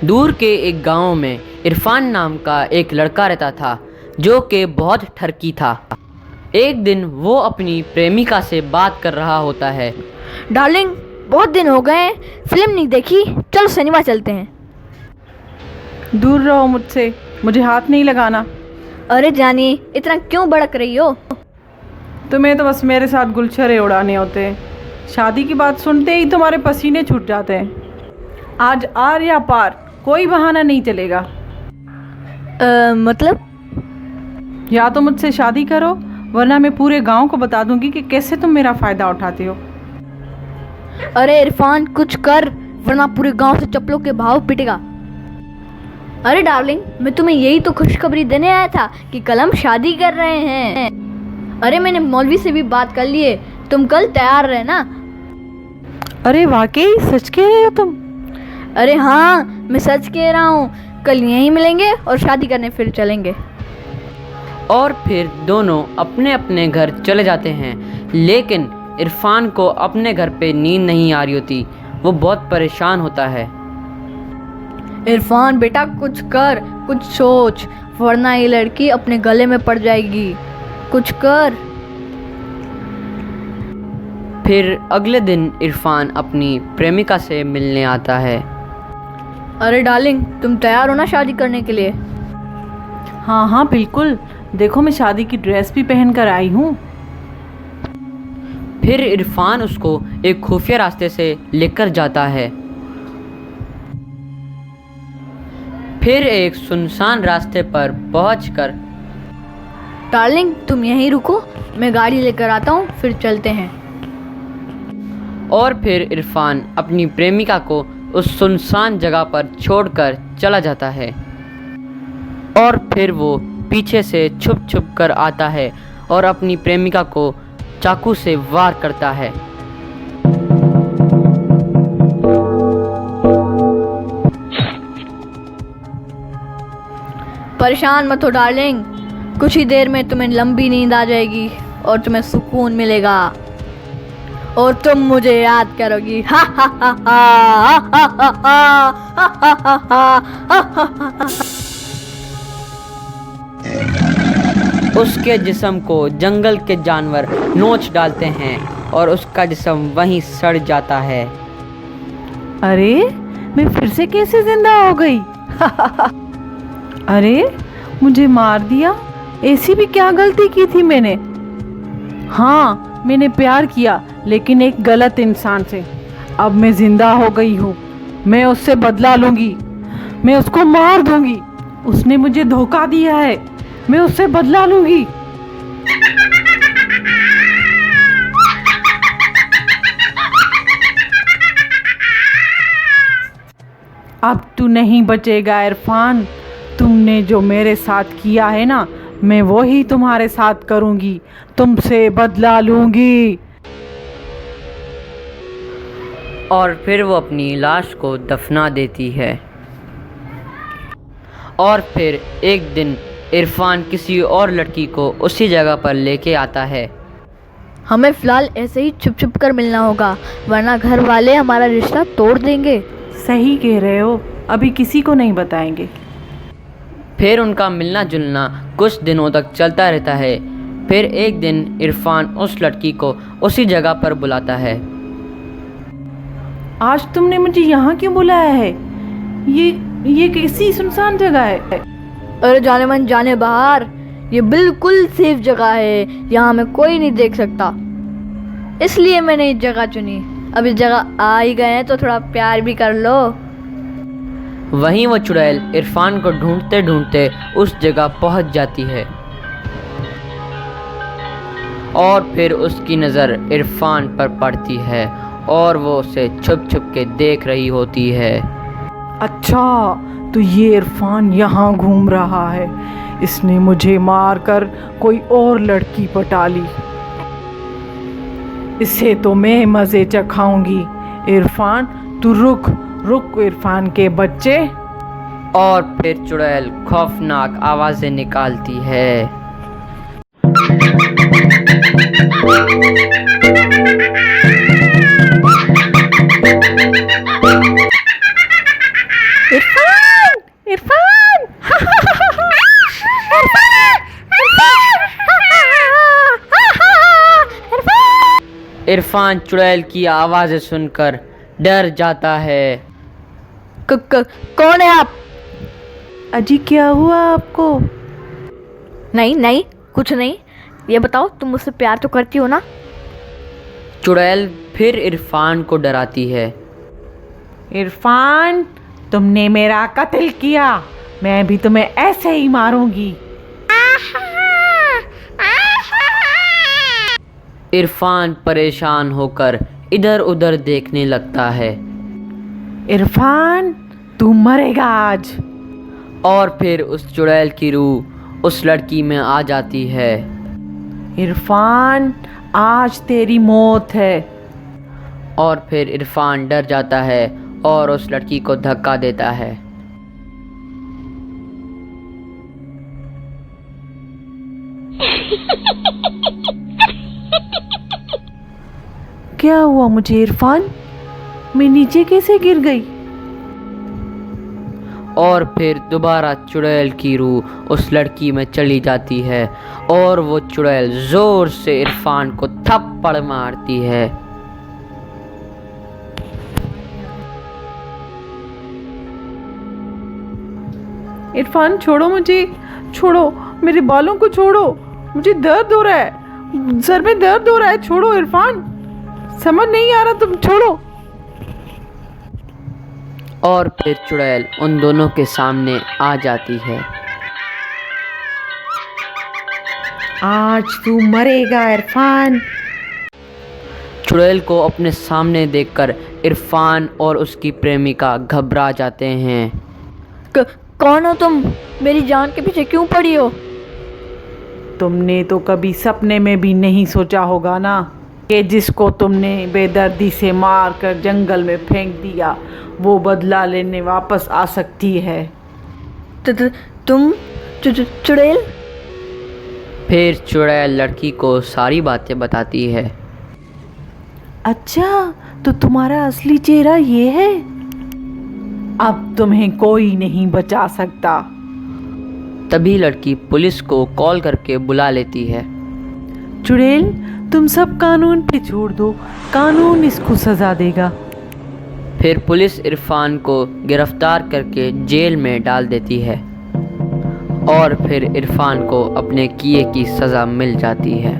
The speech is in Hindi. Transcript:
दूर के एक गांव में इरफान नाम का एक लड़का रहता था जो कि बहुत ठरकी था। एक दिन वो अपनी प्रेमिका से बात कर रहा होता है। डार्लिंग, बहुत दिन हो गए, फिल्म नहीं देखी, चल सिनेमा चलते हैं। दूर रहो मुझसे, मुझे हाथ नहीं लगाना। अरे जानी, इतना क्यों भड़क रही हो? तुम्हें तो बस मेरे साथ गुलछरे उड़ाने होते हैं। शादी की बात सुनते ही तुम्हारे पसीने छूट जाते हैं। आज आर या पार कोई बहाना नहीं चलेगा। मतलब? या तो मुझसे शादी करो, वरना मैं पूरे गांव को बता दूंगी कि कैसे तुम मेरा फ़ायदा उठाते हो। अरे इरफान, कुछ कर, वरना पूरे गांव से चप्पलों के भाव पिटेगा। अरे डार्लिंग, मैं तुम्हें यही तो खुशखबरी देने आया था कि कल हम शादी कर रहे हैं। अरे मैंने मौलवी से भी बात कर ली है, तुम कल तैयार रहना। अरे वाकई सच कह रहे हो तुम? अरे हाँ, मैं सच कह रहा हूँ। कल यहीं मिलेंगे और शादी करने फिर चलेंगे। और फिर दोनों अपने अपने घर चले जाते हैं। लेकिन इरफान को अपने घर पे नींद नहीं आ रही होती। वो बहुत परेशान होता है। इरफान बेटा, कुछ कर, कुछ सोच, वरना ये लड़की अपने गले में पड़ जाएगी। कुछ कर। फिर अगले दिन इरफान अपनी प्रेमिका से मिलने आता है। अरे डार्लिंग, तुम तैयार हो ना शादी करने के लिए? हाँ हाँ बिल्कुल, देखो मैं शादी की ड्रेस भी पहन कर आई हूँ। फिर इरफान उसको एक खुफिया रास्ते से लेकर जाता है। फिर एक सुनसान रास्ते पर पहुंचकर, डार्लिंग तुम यहीं रुको, मैं गाड़ी लेकर आता हूँ, फिर चलते हैं। और फिर इरफान अपनी प्रेमिका को उस सुनसान जगह पर छोड़कर चला जाता है। और फिर वो पीछे से छुप छुप कर आता है और अपनी प्रेमिका को चाकू से वार करता है। परेशान मत हो डार्लिंग, कुछ ही देर में तुम्हें लंबी नींद आ जाएगी और तुम्हें सुकून मिलेगा और तुम मुझे याद करोगी। हा हा हा हा हा हा हा हा हा हा। उसके जिस्म को जंगल के जानवर नोच डालते हैं और उसका जिस्म वहीं सड़ जाता है। अरे मैं फिर से कैसे जिंदा हो गई? अरे मुझे मार दिया, ऐसी भी क्या गलती की थी मैंने? हाँ, मैंने प्यार किया, लेकिन एक गलत इंसान से। अब मैं जिंदा हो गई हूँ, मैं उससे बदला लूंगी, मैं उसको मार दूंगी। उसने मुझे धोखा दिया है, मैं उससे बदला लूंगी। अब तू नहीं बचेगा इरफान। तुमने जो मेरे साथ किया है ना, मैं वो ही तुम्हारे साथ करूंगी, तुमसे बदला लूंगी। और फिर वो अपनी लाश को दफना देती है। और फिर एक दिन इरफान किसी और लड़की को उसी जगह पर लेके आता है। हमें फिलहाल ऐसे ही छुप छुप कर मिलना होगा, वरना घर वाले हमारा रिश्ता तोड़ देंगे। सही कह रहे हो, अभी किसी को नहीं बताएंगे। फिर उनका मिलना जुलना कुछ दिनों तक चलता रहता है। फिर एक दिन इरफान उस लड़की को उसी जगह पर बुलाता है। आज तुमने मुझे यहाँ क्यों बुलाया है? ये कैसी सुनसान जगह है? अरे जाने मन जाने बाहर, ये बिल्कुल सेफ जगह है, यहाँ हमें कोई नहीं देख सकता, इसलिए मैंने इस जगह चुनी। अब इस जगह आ ही गए हैं तो थोड़ा प्यार भी कर लो। वहीं वो चुड़ैल इरफान को ढूंढते ढूंढते उस जगह पहुंच जाती है। और फिर उसकी नज़र इरफान पर पड़ती है और वो उसे छुप छुप के देख रही होती है। अच्छा, तो ये इरफान यहाँ घूम रहा है, इसने मुझे मारकर कोई और लड़की पटा ली। इसे तो मैं मज़े चखाऊंगी। इरफान तू रुक रुक, इरफान के बच्चे। और फिर चुड़ैल खौफनाक आवाज़ें निकालती है। इरफान, इरफान, इरफान चुड़ैल की आवाज़ें सुनकर डर जाता है। कौन है आप? अजी क्या हुआ आपको? नहीं नहीं, कुछ नहीं। ये बताओ, तुम मुझसे प्यार तो करती हो ना? चुड़ैल फिर इरफान को डराती है। इरफान, तुमने मेरा कत्ल किया, मैं भी तुम्हें ऐसे ही मारूंगी। इरफान परेशान होकर इधर उधर देखने लगता है। इरफान, तू मरेगा आज। और फिर उस चुड़ैल की रूह उस लड़की में आ जाती है। इरफान, आज तेरी मौत है। और फिर इरफान डर जाता है और उस लड़की को धक्का देता है। क्या हुआ मुझे इरफान? मैं नीचे कैसे गिर गई? और फिर दोबारा चुड़ैल की रूह उस लड़की में चली जाती है और वो चुड़ैल जोर से इरफान को थप्पड़ मारती है। इरफान, छोड़ो मुझे, छोड़ो मेरे बालों को, छोड़ो, मुझे दर्द हो रहा है, सर में दर्द हो रहा है, छोड़ो इरफान, समझ नहीं आ रहा, तुम छोड़ो। और फिर चुड़ैल उन दोनों के सामने आ जाती है। आज तू मरेगा इरफान। चुड़ैल को अपने सामने देखकर इरफान और उसकी प्रेमिका घबरा जाते हैं। कौन हो तुम? मेरी जान के पीछे क्यों पड़ी हो? तुमने तो कभी सपने में भी नहीं सोचा होगा ना कि जिसको तुमने बेदर्दी से मार कर जंगल में फेंक दिया, वो बदला लेने वापस आ सकती है। तुम चुड़ैल? फिर चुड़ैल लड़की को सारी बातें बताती है। अच्छा, तो तुम्हारा असली चेहरा ये है? अब तुम्हें कोई नहीं बचा सकता। तभी लड़की पुलिस को कॉल करके बुला लेती है। चुड़ैल, तुम सब कानून पे छोड़ दो, कानून इसको सजा देगा। फिर पुलिस इरफान को गिरफ्तार करके जेल में डाल देती है और फिर इरफान को अपने किए की सज़ा मिल जाती है।